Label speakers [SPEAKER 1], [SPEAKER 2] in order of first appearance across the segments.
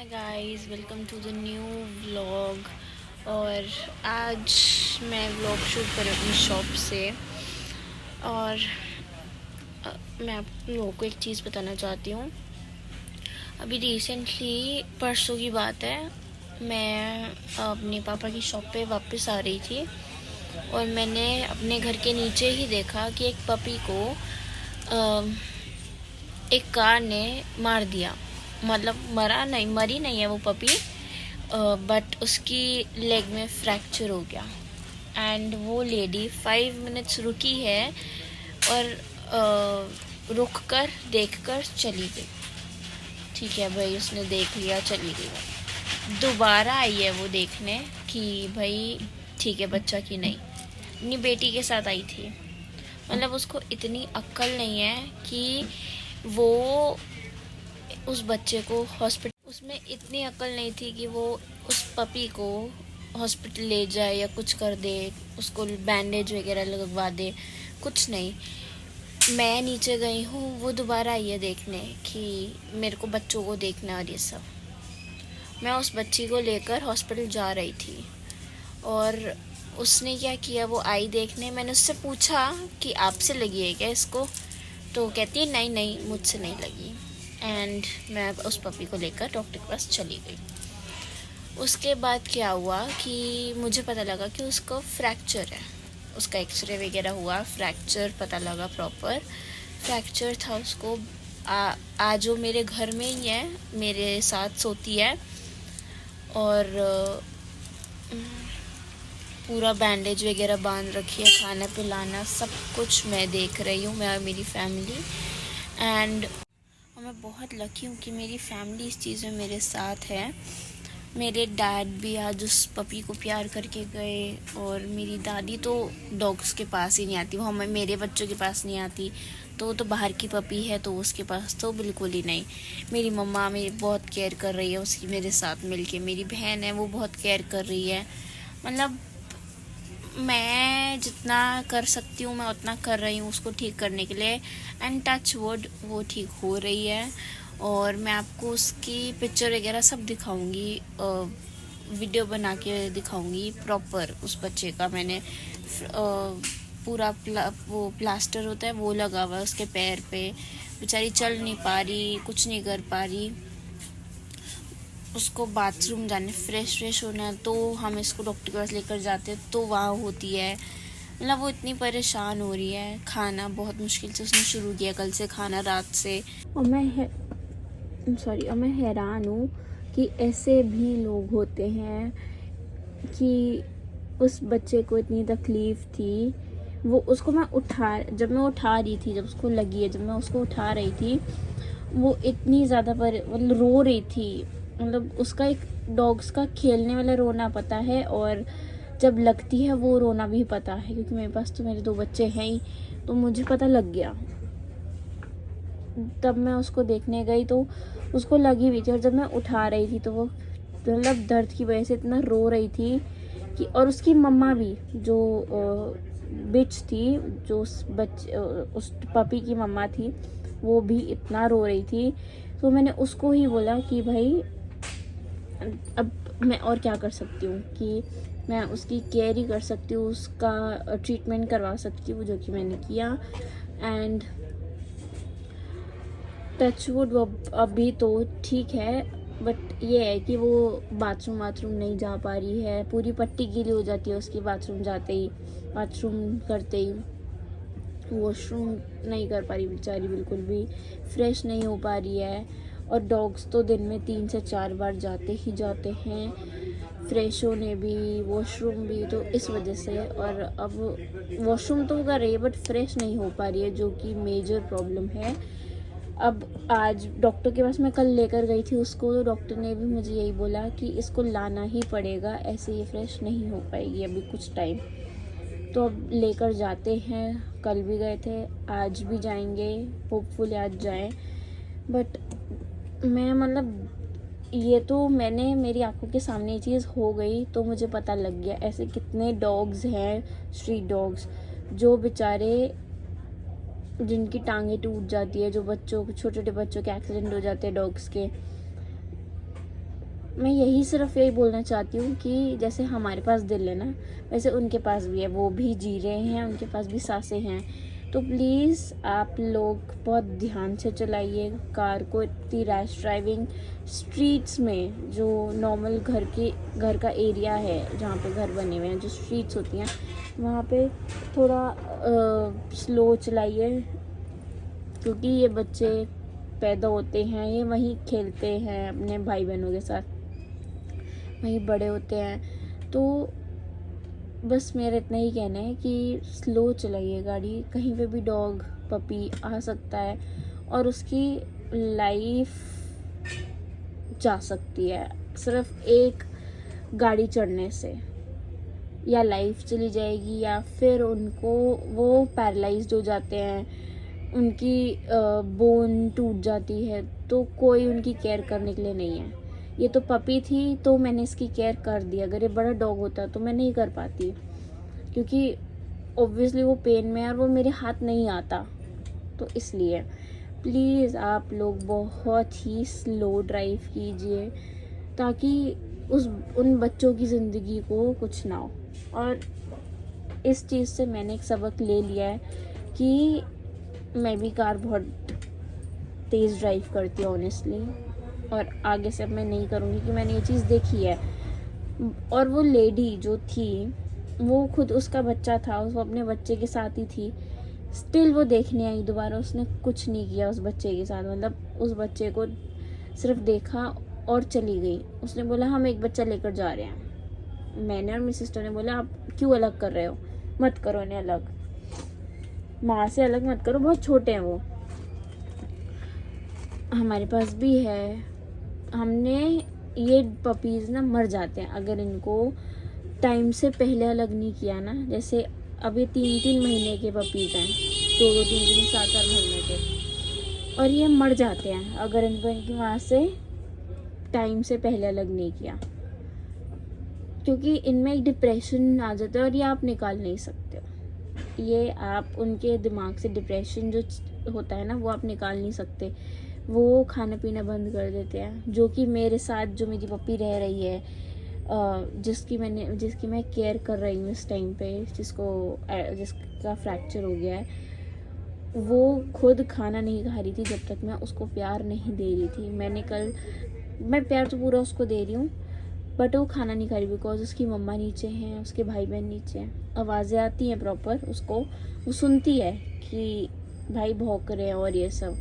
[SPEAKER 1] Hi guys, welcome to the new vlog. और आज मैं व्लॉग शूट कर रही हूँ अपनी शॉप से। और मैं आप लोगों को एक चीज़ बताना चाहती हूँ। अभी रिसेंटली परसों की बात है, मैं अपने पापा की शॉप पे वापस आ रही थी और मैंने अपने घर के नीचे ही देखा कि एक पपी को एक कार ने मार दिया। मतलब मरी नहीं है वो पपी, बट उसकी लेग में फ्रैक्चर हो गया। एंड वो लेडी 5 मिनट्स रुकी है और रुक कर देख कर चली गई। ठीक है भाई, उसने देख लिया, चली गई। दोबारा आई है वो देखने कि भाई ठीक है बच्चा की नहीं, अपनी बेटी के साथ आई थी। मतलब उसको इतनी अक्ल नहीं है कि वो उस बच्चे को हॉस्पिटल, उसमें इतनी अक्ल नहीं थी कि वो उस पपी को हॉस्पिटल ले जाए या कुछ कर दे, उसको बैंडेज वगैरह लगवा दे, कुछ नहीं। मैं नीचे गई हूँ, वो दोबारा आई है देखने कि मेरे को बच्चों को देखना और ये सब। मैं उस बच्ची को लेकर हॉस्पिटल जा रही थी और उसने क्या किया, वो आई देखने। मैंने उससे पूछा कि आपसे लगी है क्या इसको, तो कहती है नहीं नहीं मुझसे नहीं लगी। एंड मैं उस पपी को लेकर डॉक्टर के पास चली गई। उसके बाद क्या हुआ कि मुझे पता लगा कि उसको फ्रैक्चर है। उसका एक्सरे वगैरह हुआ, फ्रैक्चर पता लगा, प्रॉपर फ्रैक्चर था उसको। आज वो मेरे घर में ही है, मेरे साथ सोती है और पूरा बैंडेज वगैरह बांध रखी है, खाना पिलाना सब कुछ मैं देख रही हूँ, मैं और मेरी फैमिली। एंड मैं बहुत लकी हूँ कि मेरी फैमिली इस चीज़ में मेरे साथ है। मेरे डैड भी आज उस पपी को प्यार करके गए और मेरी दादी तो डॉग्स के पास ही नहीं आती, वो हमें मेरे बच्चों के पास नहीं आती। तो वो तो बाहर की पपी है तो उसके पास तो बिल्कुल ही नहीं। मेरी मम्मा मेरी बहुत केयर कर रही है उसकी, मेरे साथ मिलके। मेरी बहन है वो बहुत केयर कर रही है। मतलब मैं जितना कर सकती हूँ मैं उतना कर रही हूँ उसको ठीक करने के लिए। एंड टच वुड वो ठीक हो रही है। और मैं आपको उसकी पिक्चर वगैरह सब दिखाऊंगी, वीडियो बना के दिखाऊंगी प्रॉपर। उस बच्चे का मैंने पूरा वो प्लास्टर होता है वो लगा हुआ है उसके पैर पे। बेचारी चल नहीं पा रही, कुछ नहीं कर पा रही। उसको बाथरूम जाने, फ्रेश होना है तो हम इसको डॉक्टर के पास लेकर जाते तो वहाँ होती है। मतलब वो इतनी परेशान हो रही है। खाना बहुत मुश्किल से उसने शुरू किया कल से खाना, रात से। और मैं हैरान हूँ कि ऐसे भी लोग होते हैं कि उस बच्चे को इतनी तकलीफ़ थी। वो उसको जब मैं उठा रही थी, जब उसको लगी है, जब मैं उसको उठा रही थी, वो इतनी ज़्यादा मतलब रो रही थी। मतलब उसका एक डॉग्स का खेलने वाला रोना पता है और जब लगती है वो रोना भी पता है, क्योंकि मेरे पास तो मेरे 2 बच्चे हैं ही, तो मुझे पता लग गया। तब मैं उसको देखने गई तो उसको लगी हुई थी और जब मैं उठा रही थी तो वो मतलब दर्द की वजह से इतना रो रही थी कि, और उसकी मम्मा भी जो बिच थी, जो उस पपी की मम्मा थी, वो भी इतना रो रही थी। तो मैंने उसको ही बोला कि भाई अब मैं और क्या कर सकती हूँ, कि मैं उसकी केयर ही कर सकती हूँ, उसका ट्रीटमेंट करवा सकती हूँ, जो कि मैंने किया। एंड टचवुड वो अभी तो ठीक है, बट ये है कि वो बाथरूम नहीं जा पा रही है। पूरी पट्टी गीली हो जाती है उसकी बाथरूम जाते ही, बाथरूम करते ही। वॉशरूम नहीं कर पा रही बेचारी, बिल्कुल भी फ्रेश नहीं हो पा रही है। और डॉग्स तो दिन में 3 से 4 बार जाते ही जाते हैं, फ्रेश होने भी, वॉशरूम भी। तो इस वजह से, और अब वॉशरूम तो कर रही है बट फ्रेश नहीं हो पा रही है, जो कि मेजर प्रॉब्लम है। अब आज डॉक्टर के पास मैं कल लेकर गई थी उसको, तो डॉक्टर ने भी मुझे यही बोला कि इसको लाना ही पड़ेगा, ऐसे ये फ्रेश नहीं हो पाएगी अभी कुछ टाइम। तो अब लेकर जाते हैं, कल भी गए थे, आज भी जाएंगे, होपफुली आज जाएं। बट मैं मतलब ये तो मैंने मेरी आंखों के सामने ये चीज़ हो गई तो मुझे पता लग गया। ऐसे कितने डॉग्स हैं, स्ट्रीट डॉग्स, जो बेचारे, जिनकी टांगें टूट जाती है, जो छोटे छोटे बच्चों के एक्सीडेंट हो जाते हैं डॉग्स के।
[SPEAKER 2] मैं यही सिर्फ यही बोलना चाहती हूँ कि जैसे हमारे पास दिल है ना, वैसे उनके पास भी है, वो भी जी रहे हैं, उनके पास भी सांसें हैं। तो प्लीज़ आप लोग बहुत ध्यान से चलाइए कार को। इतनी रैश ड्राइविंग स्ट्रीट्स में, जो नॉर्मल घर का एरिया है जहाँ पे घर बने हुए हैं, जो स्ट्रीट्स होती हैं, वहाँ पे थोड़ा स्लो चलाइए, क्योंकि ये बच्चे पैदा होते हैं, ये वहीं खेलते हैं अपने भाई बहनों के साथ, वहीं बड़े होते हैं। तो बस मेरा इतना ही कहना है कि स्लो चलाइए गाड़ी। कहीं पे भी डॉग पपी आ सकता है और उसकी लाइफ जा सकती है सिर्फ एक गाड़ी चढ़ने से, या लाइफ चली जाएगी, या फिर उनको वो पैरालाइज्ड हो जाते हैं, उनकी बोन टूट जाती है, तो कोई उनकी केयर करने के लिए नहीं है। ये तो पपी थी तो मैंने इसकी केयर कर दी, अगर ये बड़ा डॉग होता तो मैं नहीं कर पाती, क्योंकि ऑब्वियसली वो पेन में है और वो मेरे हाथ नहीं आता। तो इसलिए प्लीज़ आप लोग बहुत ही स्लो ड्राइव कीजिए, ताकि उन बच्चों की ज़िंदगी को कुछ ना हो। और इस चीज़ से मैंने एक सबक ले लिया है कि मैं भी कार बहुत तेज़ ड्राइव करती हूँ ऑनेस्टली, और आगे से अब मैं नहीं करूँगी, कि मैंने ये चीज़ देखी है। और वो लेडी जो थी, वो खुद उसका बच्चा था, वो अपने बच्चे के साथ ही थी, स्टिल वो देखने आई दोबारा, उसने कुछ नहीं किया उस बच्चे के साथ, मतलब उस बच्चे को सिर्फ देखा और चली गई। उसने बोला हम एक बच्चा लेकर जा रहे हैं। मैंने और मेरी सिस्टर ने बोला आप क्यों अलग कर रहे हो, मत करो इन्हें अलग, माँ से अलग मत करो, बहुत छोटे हैं वो। हमारे पास भी है, हमने ये पपीज़ ना मर जाते हैं अगर इनको टाइम से पहले अलग नहीं किया ना। जैसे अब ये 3-3 महीने के पपीज़ हैं, 2-2, 3-3, 4-4 महीने के, और ये मर जाते हैं अगर इनको इनकी माँ से टाइम से पहले अलग नहीं किया, क्योंकि इनमें एक डिप्रेशन आ जाता है और ये आप निकाल नहीं सकते हो। ये आप उनके दिमाग से डिप्रेशन जो होता है ना, वो आप निकाल नहीं सकते। वो खाना पीना बंद कर देते हैं, जो कि मेरे साथ जो मेरी पप्पी रह रही है, जिसकी मैं केयर कर रही हूँ इस टाइम पे, जिसका फ्रैक्चर हो गया है, वो खुद खाना नहीं खा रही थी जब तक मैं उसको प्यार नहीं दे रही थी। मैं प्यार तो पूरा उसको दे रही हूँ, बट वो खाना नहीं खा रही, बिकॉज उसकी मम्मा नीचे हैं, उसके भाई बहन नीचे हैं, आवाज़ें आती हैं प्रॉपर उसको, वो सुनती है कि भाई भौंक रहे हैं और ये सब,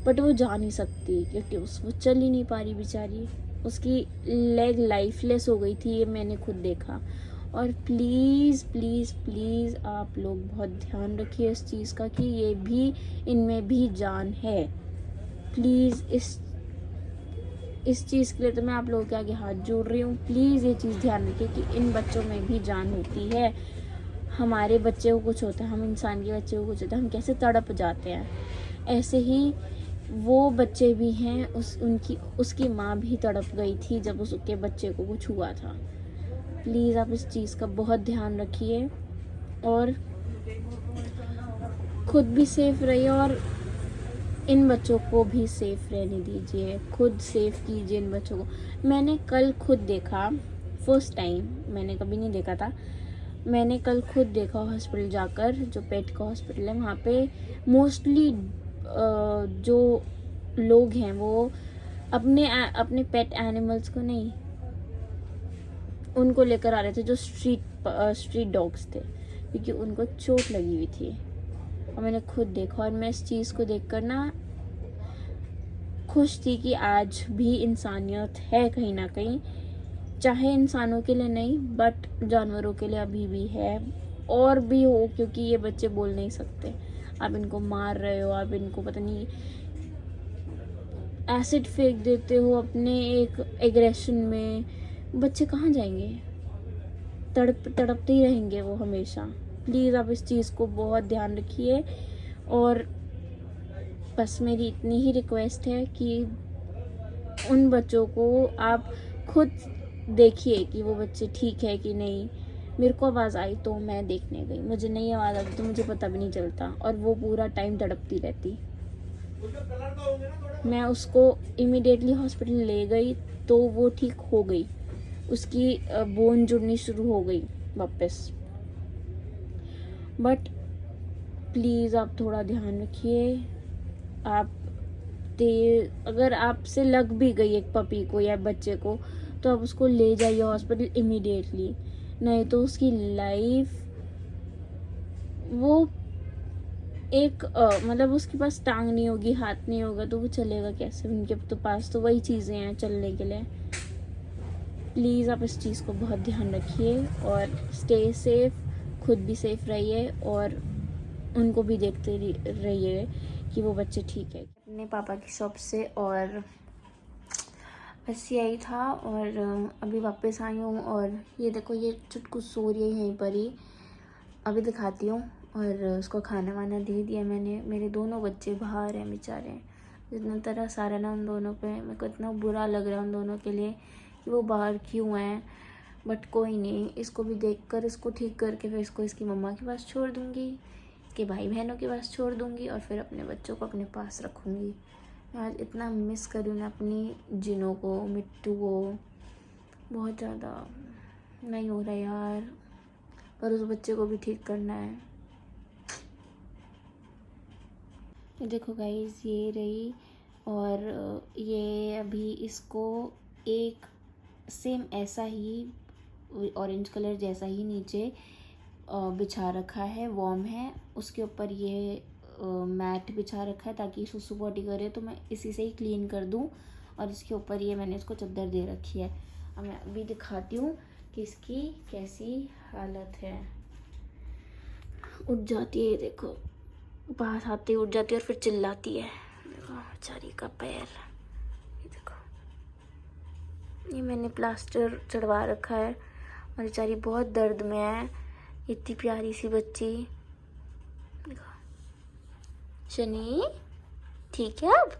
[SPEAKER 2] बट वो जा नहीं सकती, क्योंकि वो चल ही नहीं पा रही बेचारी, उसकी लेग लाइफलेस हो गई थी, ये मैंने खुद देखा। और प्लीज़ प्लीज़ प्लीज़ आप लोग बहुत ध्यान रखिए इस चीज़ का, कि ये भी, इनमें भी जान है। प्लीज़ इस चीज़ के लिए तो मैं आप लोगों के आगे हाथ जोड़ रही हूँ। प्लीज़ ये चीज़ ध्यान रखिए कि इन बच्चों में भी जान होती है। हमारे बच्चे को कुछ होता है, हम इंसान के बच्चे को कुछ होता है, हम कैसे तड़प जाते हैं, ऐसे ही वो बच्चे भी हैं। उसकी माँ भी तड़प गई थी जब उसके बच्चे को कुछ हुआ था। प्लीज़ आप इस चीज़ का बहुत ध्यान रखिए और खुद भी सेफ रहिए, और इन बच्चों को भी सेफ रहने दीजिए, खुद सेफ कीजिए इन बच्चों को। मैंने कल खुद देखा, फर्स्ट टाइम, मैंने कभी नहीं देखा था, मैंने कल खुद देखा हॉस्पिटल जाकर, जो पेट का हॉस्पिटल है, वहाँ पे मोस्टली जो लोग हैं वो अपने पेट एनिमल्स को नहीं, उनको लेकर आ रहे थे जो स्ट्रीट डॉग्स थे, क्योंकि उनको चोट लगी हुई थी। और मैंने खुद देखा, और मैं इस चीज़ को देखकर ना खुश थी कि आज भी इंसानियत है कहीं ना कहीं, चाहे इंसानों के लिए नहीं बट जानवरों के लिए अभी भी है, और भी हो, क्योंकि ये बच्चे बोल नहीं सकते। आप इनको मार रहे हो, आप इनको पता नहीं एसिड फेंक देते हो अपने एक एग्रेशन में, बच्चे कहाँ जाएंगे, तड़पते ही रहेंगे वो हमेशा। प्लीज़ आप इस चीज़ को बहुत ध्यान रखिए, और बस मेरी इतनी ही रिक्वेस्ट है कि उन बच्चों को आप खुद देखिए कि वो बच्चे ठीक है कि नहीं। मेरे को आवाज़ आई तो मैं देखने गई, मुझे नहीं आवाज़ आती तो मुझे पता भी नहीं चलता, और वो पूरा टाइम तड़पती रहती। मैं उसको इमीडिएटली हॉस्पिटल ले गई तो वो ठीक हो गई, उसकी बोन जुड़नी शुरू हो गई वापस। बट प्लीज़ आप थोड़ा ध्यान रखिए। आप अगर आपसे लग भी गई एक पपी को या बच्चे को तो आप उसको ले जाइए हॉस्पिटल इमीडिएटली, नहीं तो उसकी लाइफ वो एक मतलब उसके पास टांग नहीं होगी, हाथ नहीं होगा तो वो चलेगा कैसे? उनके तो पास तो वही चीज़ें हैं चलने के लिए। प्लीज़ आप इस चीज़ को बहुत ध्यान रखिए और स्टे सेफ, खुद भी सेफ रहिए और उनको भी देखते रहिए कि वो बच्चे ठीक है। अपने पापा की शॉप से और बस यही था और अभी वापस आई हूँ और ये देखो ये चुटकू सो रही है यहीं पर ही, अभी दिखाती हूँ। और उसको खाना वाना दे दिया मैंने। मेरे दोनों बच्चे बाहर हैं बेचारे, जितना तरह सारा ना उन दोनों पे, मेरे को इतना बुरा लग रहा है उन दोनों के लिए कि वो बाहर क्यों हैं। बट कोई नहीं, इसको भी देखकर इसको ठीक करके फिर इसको इसकी मम्मा के पास छोड़ दूँगी, इसके भाई बहनों के पास छोड़ दूँगी और फिर अपने बच्चों को अपने पास रखूँगी। मैं आज इतना मिस कर रही हूँ ना अपनी जिनों को, मिट्टू को, बहुत ज़्यादा। नहीं हो रहा यार, पर उस बच्चे को भी ठीक करना है। देखो गाइस ये रही, और ये अभी इसको एक सेम ऐसा ही ऑरेंज कलर जैसा ही नीचे बिछा रखा है, वॉर्म है, उसके ऊपर ये मैट बिछा रखा है ताकि सुसु पॉटी करे तो मैं इसी से ही क्लीन कर दूं। और इसके ऊपर ये मैंने इसको चादर दे रखी है। अब मैं अभी दिखाती हूँ कि इसकी कैसी हालत है। उठ जाती है, देखो पास आते ही उठ जाती है और फिर चिल्लाती है। देखो बेचारी का पैर, ये देखो, ये मैंने प्लास्टर चढ़वा रखा है और बेचारी बहुत दर्द में है। इतनी प्यारी सी बच्ची, देखो। शनी ठीक है, अब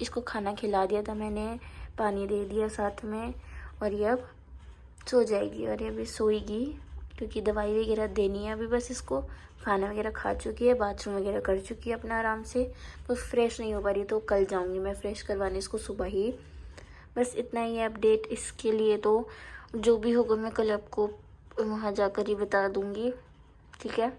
[SPEAKER 2] इसको खाना खिला दिया था मैंने, पानी दे दिया साथ में, और ये अब सो जाएगी। और ये अभी सोएगी क्योंकि दवाई वगैरह देनी है अभी। बस इसको खाना वगैरह खा चुकी है, बाथरूम वगैरह कर चुकी है अपना आराम से, तो फ्रेश नहीं हो पा रही, तो कल जाऊंगी मैं फ्रेश करवाने इसको सुबह ही। बस इतना ही है अपडेट इसके लिए। तो जो भी होगा मैं कल आपको वहाँ जाकर ही बता दूंगी, ठीक है।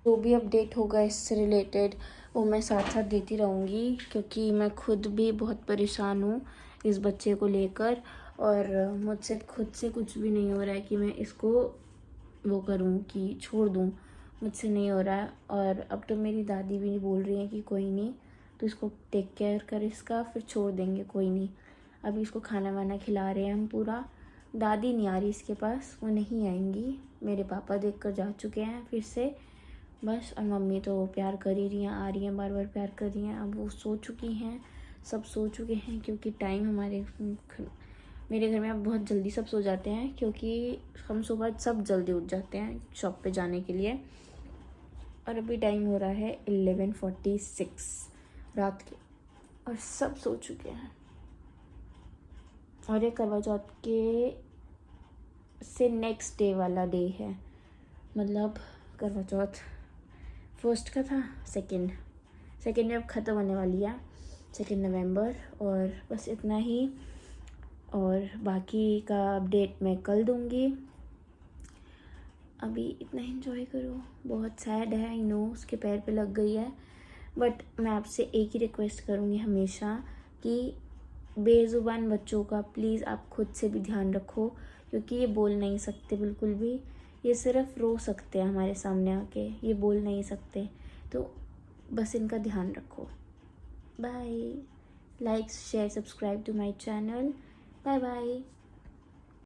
[SPEAKER 2] जो भी अपडेट होगा इससे रिलेटेड वो मैं साथ साथ देती रहूँगी, क्योंकि मैं खुद भी बहुत परेशान हूँ इस बच्चे को लेकर, और मुझसे खुद से कुछ भी नहीं हो रहा है कि मैं इसको वो करूँ कि छोड़ दूँ, मुझसे नहीं हो रहा है। और अब तो मेरी दादी भी नहीं बोल रही है कि कोई नहीं, तो इसको टेक केयर कर इसका, फिर छोड़ देंगे, कोई नहीं। अभी इसको खाना वाना खिला रहे हैं हम पूरा। दादी नहीं आ रही इसके पास, वो नहीं आएंगी, मेरे पापा देख कर जा चुके हैं फिर से बस। और मम्मी तो प्यार कर ही रही हैं, आ रही हैं, बार बार प्यार कर रही हैं। अब वो सो चुकी हैं, सब सो चुके हैं, क्योंकि टाइम मेरे घर में अब बहुत जल्दी सब सो जाते हैं, क्योंकि हम सुबह सब जल्दी उठ जाते हैं शॉप पे जाने के लिए। और अभी टाइम हो रहा है 11:46 रात के, और सब सो चुके हैं। और ये करवा चौथ के से नेक्स्ट डे वाला डे है, मतलब करवा चौथ फर्स्ट का था, सेकेंड में अब ख़त्म होने वाली है, 2 नवंबर। और बस इतना ही, और बाकी का अपडेट मैं कल दूंगी। अभी इतना एंजॉय करो। बहुत सैड है, आई नो, उसके पैर पे लग गई है, बट मैं आपसे एक ही रिक्वेस्ट करूँगी हमेशा कि बेज़ुबान बच्चों का प्लीज़ आप खुद से भी ध्यान रखो, क्योंकि ये बोल नहीं सकते बिल्कुल भी, ये सिर्फ रो सकते हैं हमारे सामने आके, ये बोल नहीं सकते। तो बस इनका ध्यान रखो। Bye, like share subscribe to my channel. Bye bye.